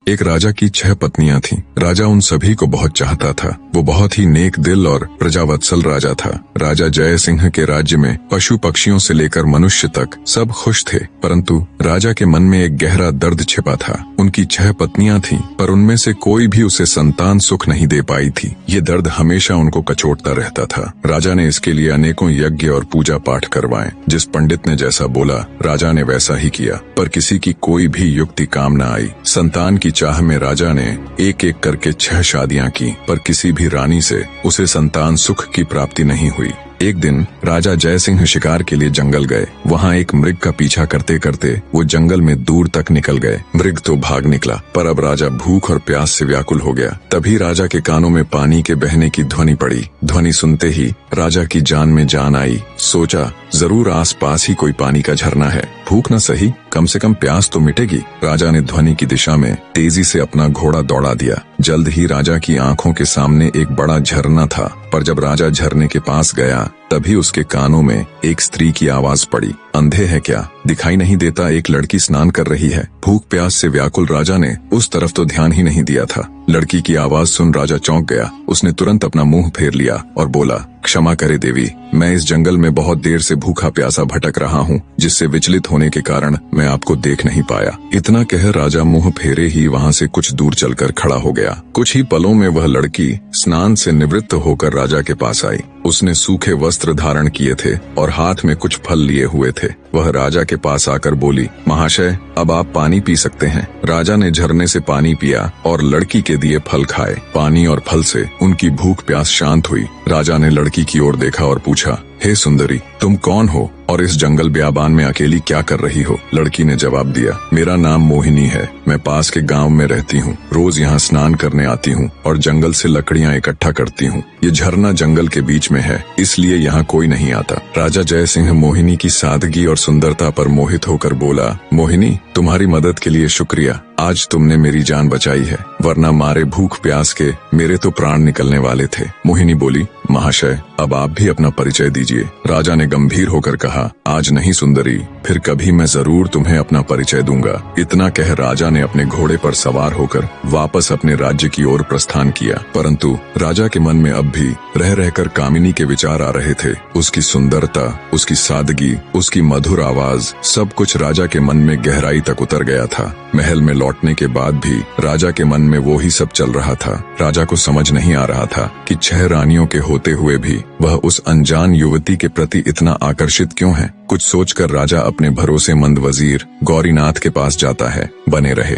एक राजा की 6 पत्नियां थीं। राजा उन सभी को बहुत चाहता था। वो बहुत ही नेक दिल और प्रजावत्सल राजा था। राजा जय सिंह के राज्य में पशु पक्षियों से लेकर मनुष्य तक सब खुश थे, परंतु राजा के मन में एक गहरा दर्द छिपा था। उनकी 6 पत्नियां थीं, पर उनमें से कोई भी उसे संतान सुख नहीं दे पाई थी। ये दर्द हमेशा उनको कचोटता रहता था। राजा ने इसके लिए अनेकों यज्ञ और पूजा पाठ करवाए। जिस पंडित ने जैसा बोला, राजा ने वैसा ही किया, पर किसी की कोई भी युक्ति काम न आई। संतान की चाह में राजा ने एक एक करके 6 शादियां की, पर किसी भी रानी से उसे संतान सुख की प्राप्ति नहीं हुई। एक दिन राजा जय सिंह शिकार के लिए जंगल गए। वहाँ एक मृग का पीछा करते करते वो जंगल में दूर तक निकल गए। मृग तो भाग निकला, पर अब राजा भूख और प्यास से व्याकुल हो गया। तभी राजा के कानों में पानी के बहने की ध्वनि पड़ी। ध्वनि सुनते ही राजा की जान में जान आई। सोचा, जरूर आसपास ही कोई पानी का झरना है। भूख न सही, कम से कम प्यास तो मिटेगी। राजा ने ध्वनि की दिशा में तेजी से अपना घोड़ा दौड़ा दिया। जल्द ही राजा की आंखों के सामने एक बड़ा झरना था, पर जब राजा झरने के पास गया, तभी उसके कानों में एक स्त्री की आवाज पड़ी। अंधे है क्या? दिखाई नहीं देता? एक लड़की स्नान कर रही है। भूख प्यास से व्याकुल राजा ने उस तरफ तो ध्यान ही नहीं दिया था। लड़की की आवाज सुन राजा चौंक गया। उसने तुरंत अपना मुंह फेर लिया और बोला, क्षमा करे देवी, मैं इस जंगल में बहुत देर से भूखा प्यासा भटक रहा हूँ, जिससे विचलित होने के कारण मैं आपको देख नहीं पाया। इतना कह राजा मुंह फेरे ही वहाँ से कुछ दूर चलकर खड़ा हो गया। कुछ ही पलों में वह लड़की स्नान से निवृत्त होकर राजा के पास आई। उसने सूखे वस्त्र धारण किए थे और हाथ में कुछ फल लिए हुए थे। वह राजा के पास आकर बोली, महाशय, अब आप पानी पी सकते हैं। राजा ने झरने से पानी पिया और लड़की के दिए फल खाए। पानी और फल से उनकी भूख प्यास शांत हुई। राजा ने लड़की की ओर देखा और पूछा, हे सुंदरी, तुम कौन हो और इस जंगल ब्याबान में अकेली क्या कर रही हो? लड़की ने जवाब दिया, मेरा नाम मोहिनी है। मैं पास के गांव में रहती हूँ। रोज यहाँ स्नान करने आती हूँ और जंगल से लकड़ियाँ इकट्ठा करती हूँ। ये झरना जंगल के बीच में है, इसलिए यहाँ कोई नहीं आता। राजा जय सिंह मोहिनी की सादगी और सुंदरता पर मोहित होकर बोला, मोहिनी, तुम्हारी मदद के लिए शुक्रिया। आज तुमने मेरी जान बचाई है, वरना मारे भूख प्यास के मेरे तो प्राण निकलने वाले थे। मोहिनी बोली, महाशय, अब आप भी अपना परिचय दीजिए। राजा ने गंभीर होकर कहा, आज नहीं सुंदरी, फिर कभी मैं जरूर तुम्हें अपना परिचय दूंगा। इतना कह राजा ने अपने घोड़े पर सवार होकर वापस अपने राज्य की ओर प्रस्थान किया। परंतु राजा के मन में अब भी रह रहकर कामिनी के विचार आ रहे थे। उसकी सुंदरता, उसकी सादगी, उसकी मधुर आवाज, सब कुछ राजा के मन में गहराई तक उतर गया था। महल में लौटने के बाद भी राजा के मन में वो ही सब चल रहा था। राजा को समझ नहीं आ रहा था कि 6 रानियों के होते हुए भी वह उस अनजान युवती के प्रति इतना आकर्षित क्यों है। कुछ सोचकर राजा अपने भरोसेमंद वजीर गौरीनाथ के पास जाता है। बने रहे।